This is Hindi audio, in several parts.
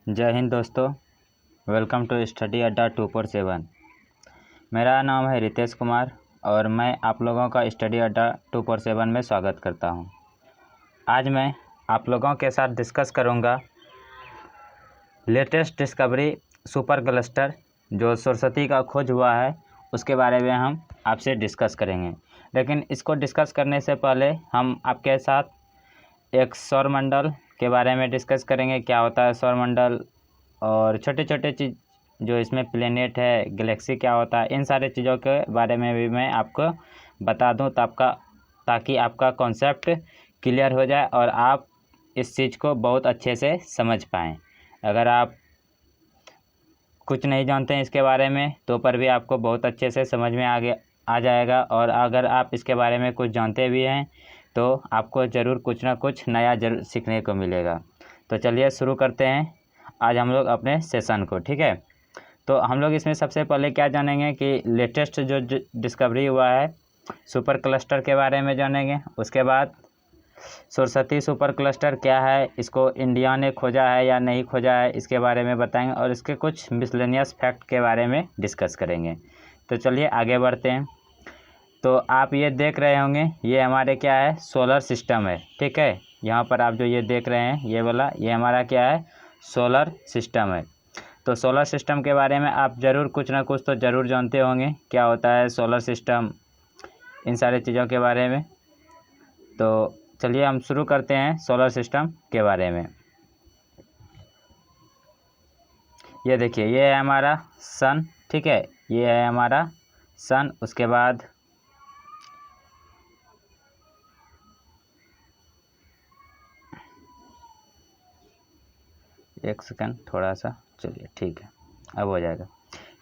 जय हिंद दोस्तों। वेलकम टू स्टडी अड्डा 247। मेरा नाम है रितेश कुमार और मैं आप लोगों का स्टडी अड्डा 247 में स्वागत करता हूं। आज मैं आप लोगों के साथ डिस्कस करूंगा लेटेस्ट डिस्कवरी सुपर क्लस्टर जो सरस्वती का खोज हुआ है उसके बारे में हम आपसे डिस्कस करेंगे। लेकिन इसको डिस्कस करने से पहले हम आपके साथ एक सौरमंडल के बारे में डिस्कस करेंगे, क्या होता है सौरमंडल और छोटे छोटे चीज़ जो इसमें प्लेनेट है, गैलेक्सी क्या होता है, इन सारे चीज़ों के बारे में भी मैं आपको बता दूं ताकि आपका कॉन्सेप्ट क्लियर हो जाए और आप इस चीज़ को बहुत अच्छे से समझ पाएँ। अगर आप कुछ नहीं जानते हैं इसके बारे में तो पर भी आपको बहुत अच्छे से समझ में आ जाएगा, और अगर आप इसके बारे में कुछ जानते भी हैं तो आपको ज़रूर कुछ ना कुछ नया जरूर सीखने को मिलेगा। तो चलिए शुरू करते हैं आज हम लोग अपने सेशन को, ठीक है। तो हम लोग इसमें सबसे पहले क्या जानेंगे कि लेटेस्ट जो डिस्कवरी हुआ है सुपर क्लस्टर के बारे में जानेंगे। उसके बाद सरस्वती सुपर क्लस्टर क्या है, इसको इंडिया ने खोजा है या नहीं खोजा है, इसके बारे में बताएंगे और इसके कुछ मिसलेनियस फैक्ट के बारे में डिस्कस करेंगे। तो चलिए आगे बढ़ते हैं। तो आप ये देख रहे होंगे ये हमारे क्या है, सोलर सिस्टम है, ठीक है। यहाँ पर आप जो ये देख रहे हैं ये वाला, ये हमारा क्या है, सोलर सिस्टम है। तो सोलर सिस्टम के बारे में आप ज़रूर कुछ ना कुछ तो ज़रूर जानते होंगे, क्या होता है सोलर सिस्टम, इन सारी चीज़ों के बारे में। तो चलिए हम शुरू करते हैं सोलर सिस्टम के बारे में। ये देखिए ये है हमारा सन, ठीक है, ये है हमारा सन। उसके बाद एक सेकंड थोड़ा सा, चलिए ठीक है अब हो जाएगा।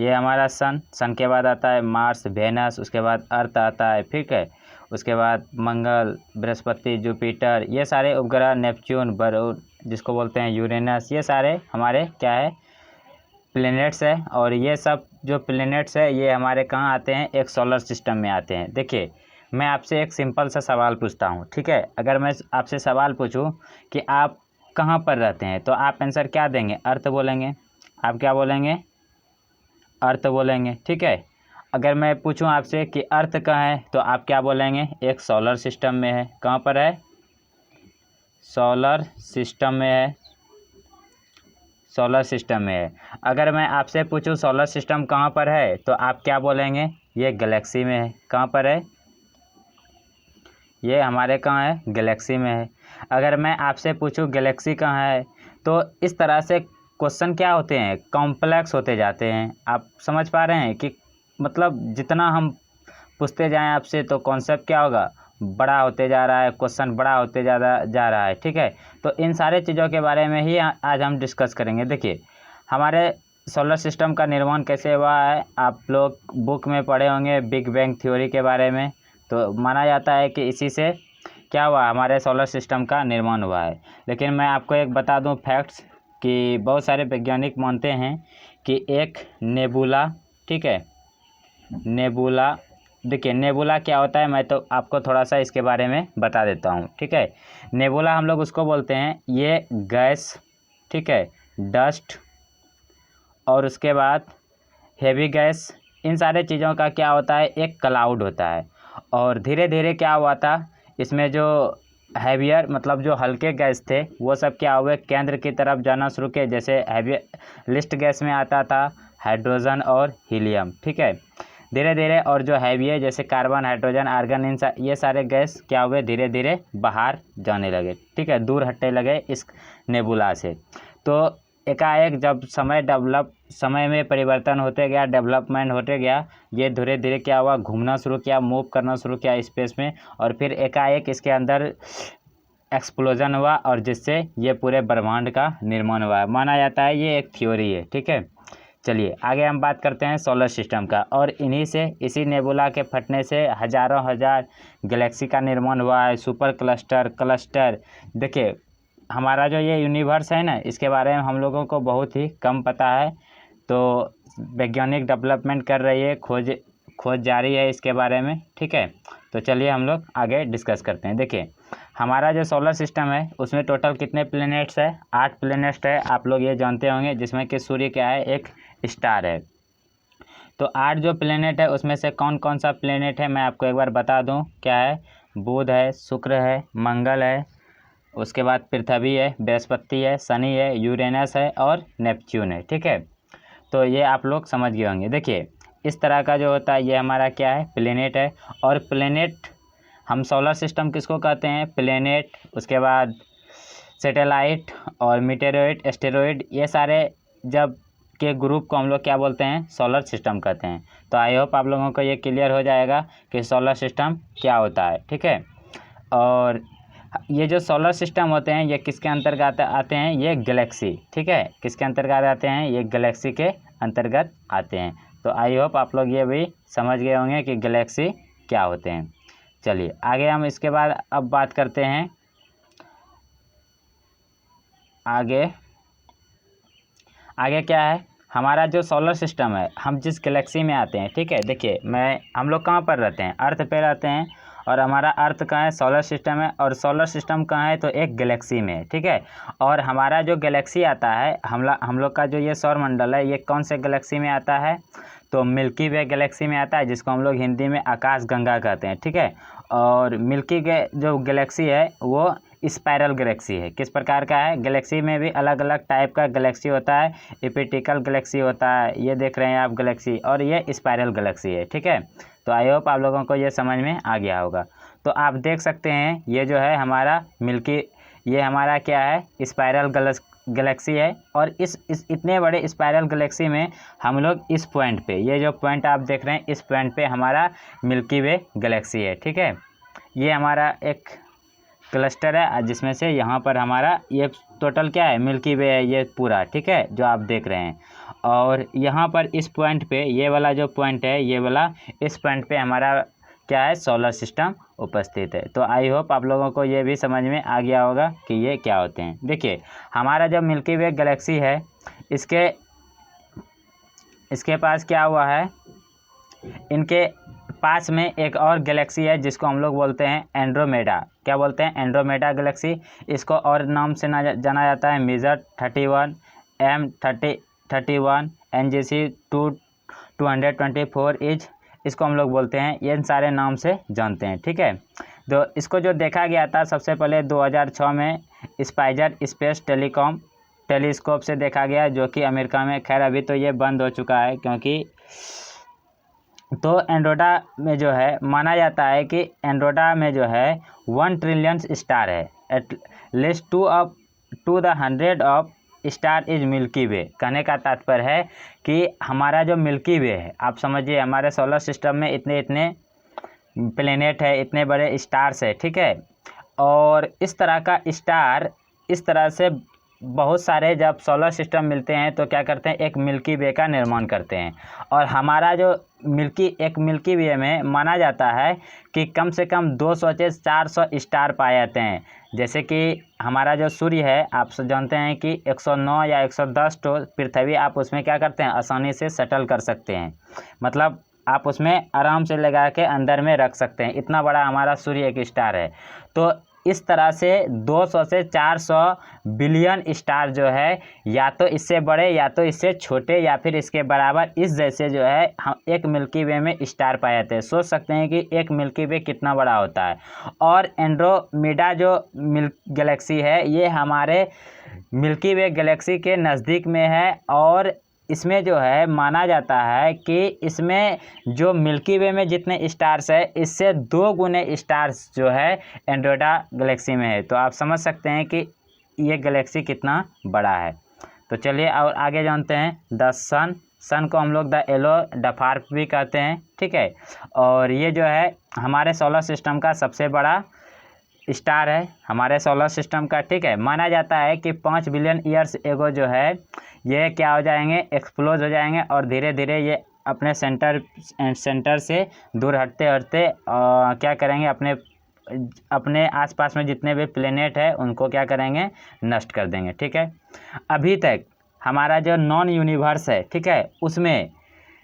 ये हमारा सन के बाद आता है मार्स, वेनस, उसके बाद अर्थ आता है, ठीक है। उसके बाद मंगल, बृहस्पति, जुपिटर, ये सारे उपग्रह, नेपच्यून, बरुण जिसको बोलते हैं यूरेनस, ये सारे हमारे क्या है, प्लैनेट्स है। और ये सब जो प्लैनेट्स है ये हमारे कहाँ आते हैं, एक सोलर सिस्टम में आते हैं। देखिए मैं आपसे एक सिंपल सा सवाल पूछता हूँ, ठीक है। अगर मैं आपसे सवाल पूछूँ कि आप कहाँ पर रहते हैं तो आप आंसर क्या देंगे, अर्थ बोलेंगे। आप क्या बोलेंगे, अर्थ बोलेंगे, ठीक है। अगर मैं पूछूं आपसे कि अर्थ कहाँ है तो आप क्या बोलेंगे, एक सोलर सिस्टम में है। कहाँ पर है, सोलर सिस्टम में है, सोलर सिस्टम में है। अगर मैं आपसे पूछूं सोलर सिस्टम कहाँ पर है तो आप क्या बोलेंगे, ये गैलेक्सी में है। कहाँ पर है, ये हमारे कहाँ है, गैलेक्सी में है। अगर मैं आपसे पूछूं गैलेक्सी कहाँ है तो इस तरह से क्वेश्चन क्या होते हैं, कॉम्प्लेक्स होते जाते हैं। आप समझ पा रहे हैं कि मतलब जितना हम पूछते जाएं आपसे तो कॉन्सेप्ट क्या होगा, बड़ा होते जा रहा है, क्वेश्चन बड़ा होते जा रहा है, ठीक है। तो इन सारे चीज़ों के बारे में ही आज हम डिस्कस करेंगे। देखिए हमारे सोलर सिस्टम का निर्माण कैसे हुआ है, आप लोग बुक में पढ़े होंगे बिग बैंग थ्योरी के बारे में। तो माना जाता है कि इसी से क्या हुआ, हमारे सोलर सिस्टम का निर्माण हुआ है। लेकिन मैं आपको एक बता दूं फैक्ट्स कि बहुत सारे वैज्ञानिक मानते हैं कि एक नेबुला, ठीक है, नेबुला, देखिए नेबुला क्या होता है मैं तो आपको थोड़ा सा इसके बारे में बता देता हूँ, ठीक है। नेबुला हम लोग उसको बोलते हैं, ये गैस, ठीक है, डस्ट और उसके बाद हेवी गैस, इन सारे चीज़ों का क्या होता है, एक क्लाउड होता है। और धीरे धीरे क्या हुआ था, इसमें जो हैवियर मतलब जो हल्के गैस थे वो सब क्या हुए, केंद्र की तरफ जाना शुरू किए। जैसे हैवी लिस्ट गैस में आता था हाइड्रोजन और हीलियम, ठीक है, धीरे धीरे। और जो हैवी है जैसे कार्बन, हाइड्रोजन, आर्गन, ये सारे गैस क्या हुए, धीरे धीरे बाहर जाने लगे, ठीक है, दूर हटने लगे इस नेबुला से। तो एकाएक जब समय में परिवर्तन होते गया, डेवलपमेंट होते गया, ये धीरे धीरे क्या हुआ, घूमना शुरू किया, मूव करना शुरू किया स्पेस में, और फिर एकाएक इसके अंदर एक्सप्लोजन हुआ और जिससे ये पूरे ब्रह्मांड का निर्माण हुआ है। माना जाता है ये एक थ्योरी है, ठीक है। चलिए आगे हम बात करते हैं सोलर सिस्टम का। और इसी नेबुला के फटने से हजारों हजार गैलेक्सी का निर्माण हुआ है, सुपर क्लस्टर। देखिए हमारा जो ये यूनिवर्स है ना, इसके बारे में हम लोगों को बहुत ही कम पता है। तो वैज्ञानिक डेवलपमेंट कर रही है, खोज जारी है इसके बारे में, ठीक है। तो चलिए हम लोग आगे डिस्कस करते हैं। देखिए हमारा जो सोलर सिस्टम है उसमें टोटल कितने प्लैनेट्स है? 8 प्लैनेट्स है। आप लोग ये जानते होंगे, जिसमें कि सूर्य क्या है? एक स्टार है। तो 8 जो प्लैनेट है उसमें से कौन कौन सा प्लैनेट है मैं आपको एक बार बता दूं। क्या है? बुध है, शुक्र है, मंगल है, उसके बाद पृथ्वी है, बृहस्पति है, शनि है, यूरेनस है और नेपच्यून है। ठीक है, तो ये आप लोग समझ गए होंगे। देखिए इस तरह का जो होता है ये हमारा क्या है? प्लैनेट है। और प्लैनेट हम सोलर सिस्टम किसको कहते हैं? प्लैनेट, उसके बाद सैटेलाइट और मीटेरोइड, एस्टेरॉइड, ये सारे जब के ग्रुप को हम लोग क्या बोलते हैं? सोलर सिस्टम कहते हैं। तो आई होप आप लोगों को ये क्लियर हो जाएगा कि सोलर सिस्टम क्या होता है। ठीक है, और ये जो सोलर सिस्टम होते हैं ये किसके अंतर्गत आते हैं? ये गैलेक्सी। ठीक है, किसके अंतर्गत आते हैं? ये गैलेक्सी के अंतर्गत आते हैं। तो आई होप आप लोग ये भी समझ गए होंगे कि गैलेक्सी क्या होते हैं। चलिए आगे हम इसके बाद अब बात करते हैं। आगे क्या है? हमारा जो सोलर सिस्टम है, हम जिस गैलेक्सी में आते हैं। ठीक है, देखिए हम लोग कहाँ पर रहते हैं? अर्थ पे रहते हैं। और हमारा अर्थ कहाँ है? सोलर सिस्टम है। और सोलर सिस्टम कहाँ है? तो एक गैलेक्सी में है। ठीक है, और हमारा जो गैलेक्सी आता है, हम लोग का जो ये सौर मंडल है, ये कौन से गैलेक्सी में आता है? तो मिल्की वे गैलेक्सी में आता है, जिसको हम लोग हिंदी में आकाश गंगा कहते हैं। ठीक है, और मिल्की वे जो गैलेक्सी है वो स्पाइरल गैलेक्सी है। किस प्रकार का है? गैलेक्सी में भी अलग अलग टाइप का गैलेक्सी होता है। एपिटिकल गैलेक्सी होता है, ये देख रहे हैं आप गैलेक्सी, और ये स्पाइरल गैलेक्सी है। ठीक है, तो आई होप आप लोगों को ये समझ में आ गया होगा। तो आप देख सकते हैं ये जो है हमारा मिल्की, ये हमारा क्या है? स्पाइरल गैलेक्सी है। और इस इतने बड़े स्पाइरल गैलेक्सी में हम लोग इस पॉइंट पे, ये जो पॉइंट आप देख रहे हैं, इस पॉइंट पे हमारा मिल्की वे गैलेक्सी है। ठीक है, ये हमारा एक क्लस्टर है, जिसमें से यहाँ पर हमारा ये टोटल क्या है? मिल्की वे है ये पूरा। ठीक है, जो आप देख रहे हैं। और यहाँ पर इस पॉइंट पे, ये वाला जो पॉइंट है, ये वाला, इस पॉइंट पे हमारा क्या है? सोलर सिस्टम उपस्थित है। तो आई होप आप लोगों को ये भी समझ में आ गया होगा कि ये क्या होते हैं। देखिए हमारा जो मिल्की वे गैलेक्सी है, इसके पास क्या हुआ है? इनके पास में एक और गैलेक्सी है जिसको हम लोग बोलते हैं एंड्रोमेडा। क्या बोलते हैं? Andromeda Galaxy. इसको और नाम से जाना जाता है मेजर 31, M31, NGC 224 इज, इसको हम लोग बोलते हैं। ये सारे नाम से जानते हैं। ठीक है, तो इसको जो देखा गया था सबसे पहले 2006 में स्पाइसर स्पेस टेलीस्कोप से देखा गया, जो कि अमेरिका में। खैर अभी तो ये बंद हो चुका है, क्योंकि तो एंड्रोमेडा में जो है माना जाता है कि एंड्रोमेडा में जो है 1 ट्रिलियन स्टार है। At least 2 the 100 of star is Milky Way. कहने का तात्पर्य है कि हमारा जो मिल्की वे है, आप समझिए हमारे सोलर सिस्टम में इतने इतने प्लेनेट है, इतने बड़े स्टार्स है। ठीक है, और इस तरह का स्टार, इस तरह से बहुत सारे जब सोलर सिस्टम मिलते हैं तो क्या करते हैं? एक मिल्की वे का निर्माण करते हैं। और हमारा जो मिल्की वे में माना जाता है कि कम से कम 200 से 400 स्टार पाए जाते हैं। जैसे कि हमारा जो सूर्य है, आप जानते हैं कि 109 या 110 तो पृथ्वी, आप उसमें क्या करते हैं? आसानी से सेटल कर सकते हैं। मतलब आप उसमें आराम से लगा के अंदर में रख सकते हैं, इतना बड़ा हमारा सूर्य एक स्टार है। तो इस तरह से 200 से 400 बिलियन स्टार जो है, या तो इससे बड़े या तो इससे छोटे या फिर इसके बराबर, इस जैसे जो है हम एक मिल्की वे में स्टार पाए जाते हैं। सोच सकते हैं कि एक मिल्की वे कितना बड़ा होता है। और एंड्रोमेडा जो गैलेक्सी है, ये हमारे मिल्की वे गैलेक्सी के नज़दीक में है। और इसमें जो है माना जाता है कि इसमें जो मिल्की वे में जितने स्टार्स है, इससे 2 गुने स्टार्स जो है एंड्रोमेडा गैलेक्सी में है। तो आप समझ सकते हैं कि ये गैलेक्सी कितना बड़ा है। तो चलिए और आगे जानते हैं। द सन को हम लोग द येलो डवार्फ भी कहते हैं। ठीक है, और ये जो है हमारे सोलर सिस्टम का सबसे बड़ा स्टार है, हमारे सोलर सिस्टम का। ठीक है, माना जाता है कि 5 बिलियन ईयर्स एगो जो है ये क्या हो जाएंगे? एक्सप्लोज हो जाएंगे, और धीरे धीरे ये अपने सेंटर से दूर हटते हटते क्या करेंगे? अपने आसपास में जितने भी प्लेनेट है उनको क्या करेंगे? नष्ट कर देंगे। ठीक है, अभी तक हमारा जो नॉन यूनिवर्स है, ठीक है, उसमें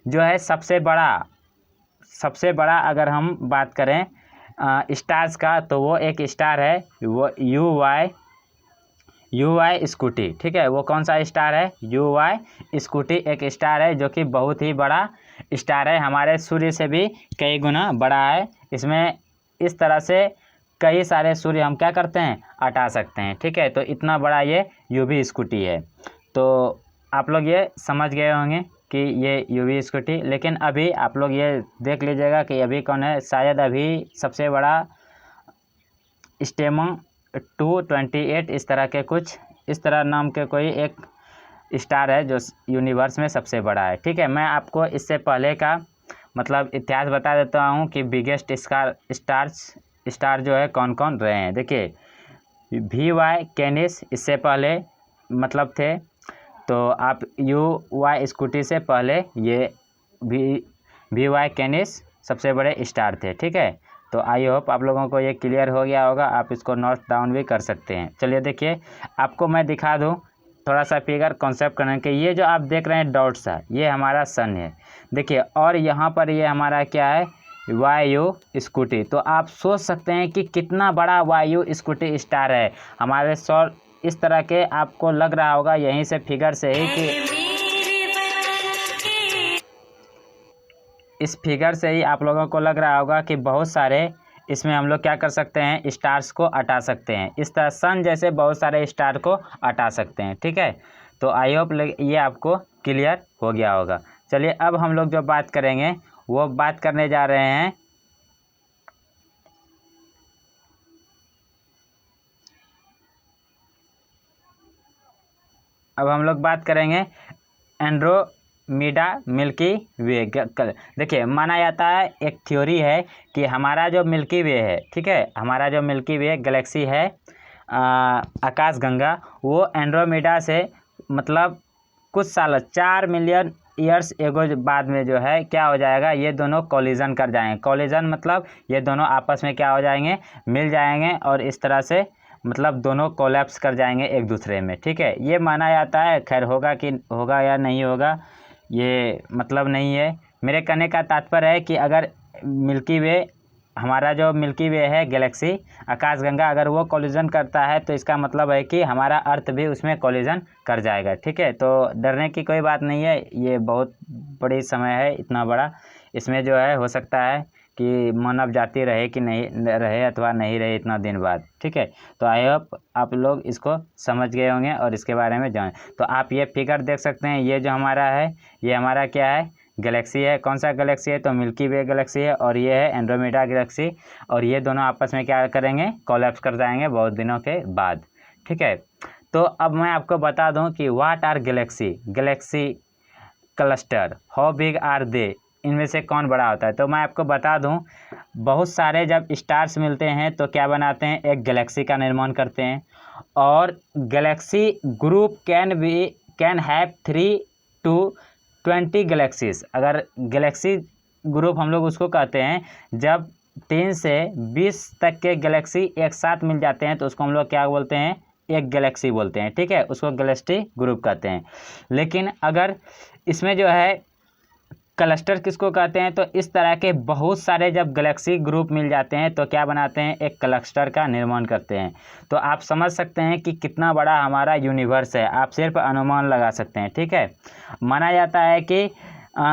जो है सबसे बड़ा अगर हम बात करें स्टार्स का, तो वो एक स्टार है, वो यू वाई स्कूटी। ठीक है, वो कौन सा स्टार है? यू वाई स्कूटी एक स्टार है जो कि बहुत ही बड़ा स्टार है, हमारे सूर्य से भी कई गुना बड़ा है। इसमें इस तरह से कई सारे सूर्य हम क्या करते हैं? हटा सकते हैं। ठीक है, तो इतना बड़ा ये यूवी स्कूटी है। तो आप लोग ये समझ गए होंगे कि ये यूवी स्कूटी। लेकिन अभी आप लोग ये देख लीजिएगा कि अभी कौन है, शायद अभी सबसे बड़ा स्टेमो 228 इस तरह के कुछ इस तरह नाम के कोई एक स्टार है जो यूनिवर्स में सबसे बड़ा है। ठीक है, मैं आपको इससे पहले का मतलब इतिहास बता देता हूँ कि बिगेस्ट स्टार जो है कौन कौन रहे हैं। देखिए, वी वाई कैनिस इससे पहले मतलब थे, तो आप यू वाई स्कूटी से पहले ये वी वाई कैनिस सबसे बड़े स्टार थे। ठीक है, तो आई होप आप लोगों को ये क्लियर हो गया होगा, आप इसको नोट डाउन भी कर सकते हैं। चलिए देखिए, आपको मैं दिखा दूँ थोड़ा सा फिगर कॉन्सेप्ट करने के। ये जो आप देख रहे हैं डॉट्स है, ये हमारा सन है। देखिए, और यहाँ पर ये हमारा क्या है? वायु स्कूटी। तो आप सोच सकते हैं कि कितना बड़ा वायु स्कूटी स्टार है हमारे सौर। इस तरह के आपको लग रहा होगा यहीं से फिगर से ही कि इस फिगर से ही आप लोगों को लग रहा होगा कि बहुत सारे इसमें हम लोग क्या कर सकते हैं? स्टार्स को हटा सकते हैं। इस तरह सन जैसे बहुत सारे स्टार को हटा सकते हैं। ठीक है, तो आई होप ये आपको क्लियर हो गया होगा। चलिए, अब हम लोग जो बात करेंगे वो बात करने जा रहे हैं अब हम लोग बात करेंगे एंड्रोमेडा मिल्की वे। देखिए, माना जाता है, एक थ्योरी है कि हमारा जो मिल्की वे है, ठीक है, हमारा जो मिल्की वे गैलेक्सी है आकाशगंगा, वो एंड्रोमेडा से मतलब कुछ साल 4 मिलियन ईयर्स एगो बाद में जो है क्या हो जाएगा? ये दोनों कोलिजन कर जाएंगे। कोलिजन मतलब ये दोनों आपस में क्या हो जाएंगे? मिल जाएंगे, और इस तरह से मतलब दोनों कोलैप्स कर जाएंगे एक दूसरे में। ठीक है, ये माना जाता है। खैर होगा या नहीं होगा ये मतलब नहीं है। मेरे कहने का तात्पर्य है कि अगर मिल्की वे, हमारा जो मिल्की वे है गैलेक्सी आकाशगंगा, अगर वो कोलिजन करता है तो इसका मतलब है कि हमारा अर्थ भी उसमें कोलिजन कर जाएगा। ठीक है, तो डरने की कोई बात नहीं है। ये बहुत बड़ी समय है, इतना बड़ा इसमें जो है हो सकता है कि मानव जाति रहे कि नहीं रहे अथवा नहीं रहे इतना दिन बाद। ठीक है, तो आई होप आप लोग इसको समझ गए होंगे और इसके बारे में जानें। तो आप ये फिगर देख सकते हैं, ये जो हमारा है ये हमारा क्या है? गैलेक्सी है। कौन सा गैलेक्सी है? तो मिल्की वे गैलेक्सी है, और ये है एंड्रोमेडा गैलेक्सी। और ये दोनों आपस में क्या करेंगे? कोलैप्स कर जाएंगे बहुत दिनों के बाद। ठीक है, तो अब मैं आपको बता दूं कि what are galaxy cluster, how big are they, इनमें से कौन बड़ा होता है? तो मैं आपको बता दूं, बहुत सारे जब स्टार्स मिलते हैं तो क्या बनाते हैं? एक गैलेक्सी का निर्माण करते हैं। और Galaxy group can have 3 to 20 galaxies. अगर गैलेक्सी ग्रुप हम लोग उसको कहते हैं जब 3 से 20 तक के गैलेक्सी एक साथ मिल जाते हैं तो उसको हम लोग क्या बोलते हैं? एक गैलेक्सी बोलते हैं। ठीक है, उसको गैलेक्सी ग्रुप कहते हैं। लेकिन अगर इसमें जो है क्लस्टर किसको कहते हैं? तो इस तरह के बहुत सारे जब गैलेक्सी ग्रुप मिल जाते हैं तो क्या बनाते हैं? एक क्लस्टर का निर्माण करते हैं। तो आप समझ सकते हैं कि कितना बड़ा हमारा यूनिवर्स है, आप सिर्फ अनुमान लगा सकते हैं। ठीक है, माना जाता है कि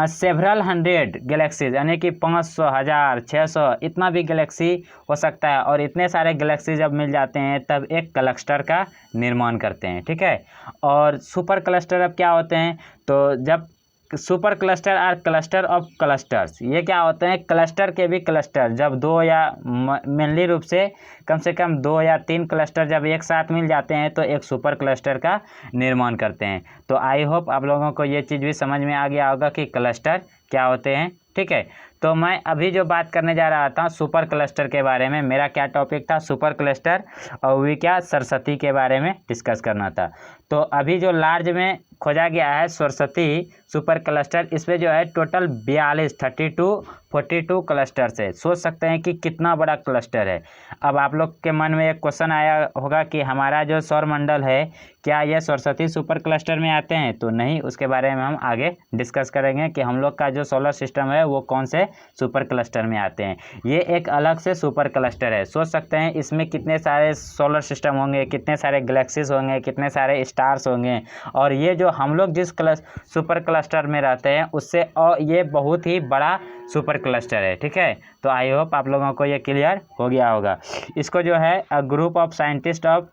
सेवरल हंड्रेड गैलेक्सीज, यानी कि 500, 1000, 600 इतना भी गैलेक्सी हो सकता है। और इतने सारे गैलेक्सी जब मिल जाते हैं तब एक क्लस्टर का निर्माण करते हैं। ठीक है, और सुपर क्लस्टर अब क्या होते हैं? तो जब super cluster are cluster of clusters, ये क्या होते हैं? क्लस्टर के भी क्लस्टर जब 2 या मेनली रूप से कम 2 या 3 क्लस्टर जब एक साथ मिल जाते हैं तो एक सुपर क्लस्टर का निर्माण करते हैं। तो आई होप आप लोगों को ये चीज़ भी समझ में आ गया होगा कि क्लस्टर क्या होते हैं। ठीक है, तो मैं अभी जो बात करने जा रहा था सुपर क्लस्टर के बारे में, मेरा क्या टॉपिक था? सुपर क्लस्टर, और वे क्या सरस्वती के बारे में डिस्कस करना था। तो अभी जो लार्ज में खोजा गया है सरस्वती सुपर क्लस्टर, इसमें जो है टोटल 42 क्लस्टर्स है। सोच सकते हैं कि कितना बड़ा क्लस्टर है। अब आप लोग के मन में एक क्वेश्चन आया होगा कि हमारा जो सौरमंडल है क्या यह सरस्वती सुपर क्लस्टर में आते हैं? तो नहीं, उसके बारे में हम आगे डिस्कस करेंगे कि हम लोग का जो सोलर सिस्टम है वो कौन से सुपर क्लस्टर में आते हैं। ये एक अलग से सुपर क्लस्टर है। सोच सकते हैं इसमें कितने सारे सोलर सिस्टम होंगे, कितने सारे गैलेक्सीज होंगे, कितने सारे स्टार्स होंगे, और ये जो हम लोग जिस सुपर क्लस्टर में रहते हैं उससे और ये बहुत ही बड़ा सुपर क्लस्टर है। ठीक है, तो आई होप आप लोगों को ये क्लियर हो गया होगा। इसको जो है group of scientist of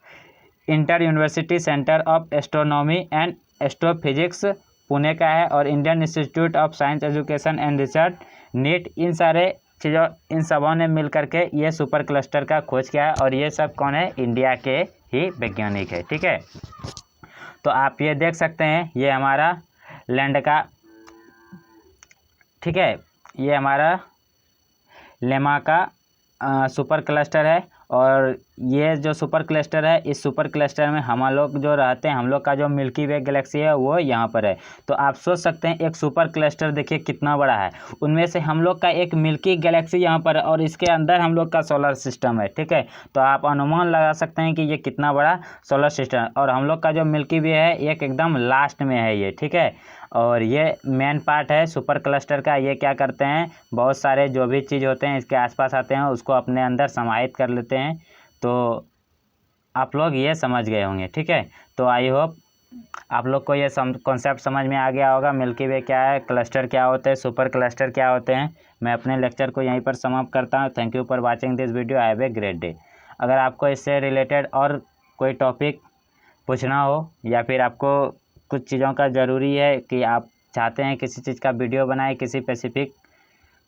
inter university centre of astronomy and astrophysics Pune का है, और Indian institute of science education and research नीट, इन सारे चीज़ों इन सबों ने मिल करके ये सुपर क्लस्टर का खोज किया है, और ये सब कौन है? इंडिया के ही वैज्ञानिक है। ठीक है, तो आप ये देख सकते हैं ये हमारा लैंड का, ठीक है, ये हमारा लेमा का सुपर क्लस्टर है, और ये जो सुपर क्लस्टर है इस सुपर क्लस्टर में हम लोग जो रहते हैं, हम लोग का जो मिल्की वे गैलेक्सी है वो यहाँ पर है। तो आप सोच सकते हैं एक सुपर क्लस्टर देखिए कितना बड़ा है, उनमें से हम लोग का एक मिल्की गैलेक्सी यहाँ पर है और इसके अंदर हम लोग का सोलर सिस्टम है। ठीक है, तो आप अनुमान लगा सकते हैं कि ये कितना बड़ा सोलर सिस्टम है, और हम लोग का जो मिल्की वे है एक एकदम लास्ट में है ये। ठीक है, और ये मेन पार्ट है सुपर क्लस्टर का। ये क्या करते हैं, बहुत सारे जो भी चीज़ होते हैं इसके आसपास आते हैं, उसको अपने अंदर समाहित कर लेते हैं। तो आप लोग ये समझ गए होंगे। ठीक है, तो आई होप आप लोग को ये कॉन्सेप्ट समझ में आ गया होगा, मिल्की वे क्या है, क्लस्टर क्या होते हैं, सुपर क्लस्टर क्या होते हैं। मैं अपने लेक्चर को यहीं पर समाप्त करता हूँ। Thank you for watching this video. Have a great day. अगर आपको इससे रिलेटेड और कोई टॉपिक पूछना हो, या फिर आपको कुछ चीज़ों का ज़रूरी है कि आप चाहते हैं किसी चीज़ का वीडियो बनाए किसी स्पेसिफिक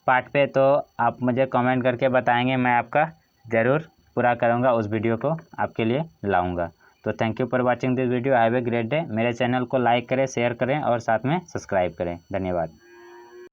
पार्ट पे, तो आप मुझे कमेंट करके बताएंगे, मैं आपका ज़रूर पूरा करूँगा, उस वीडियो को आपके लिए लाऊंगा। तो thank you for watching this video. Have a great day. मेरे चैनल को लाइक करें, शेयर करें और साथ में सब्सक्राइब करें। धन्यवाद।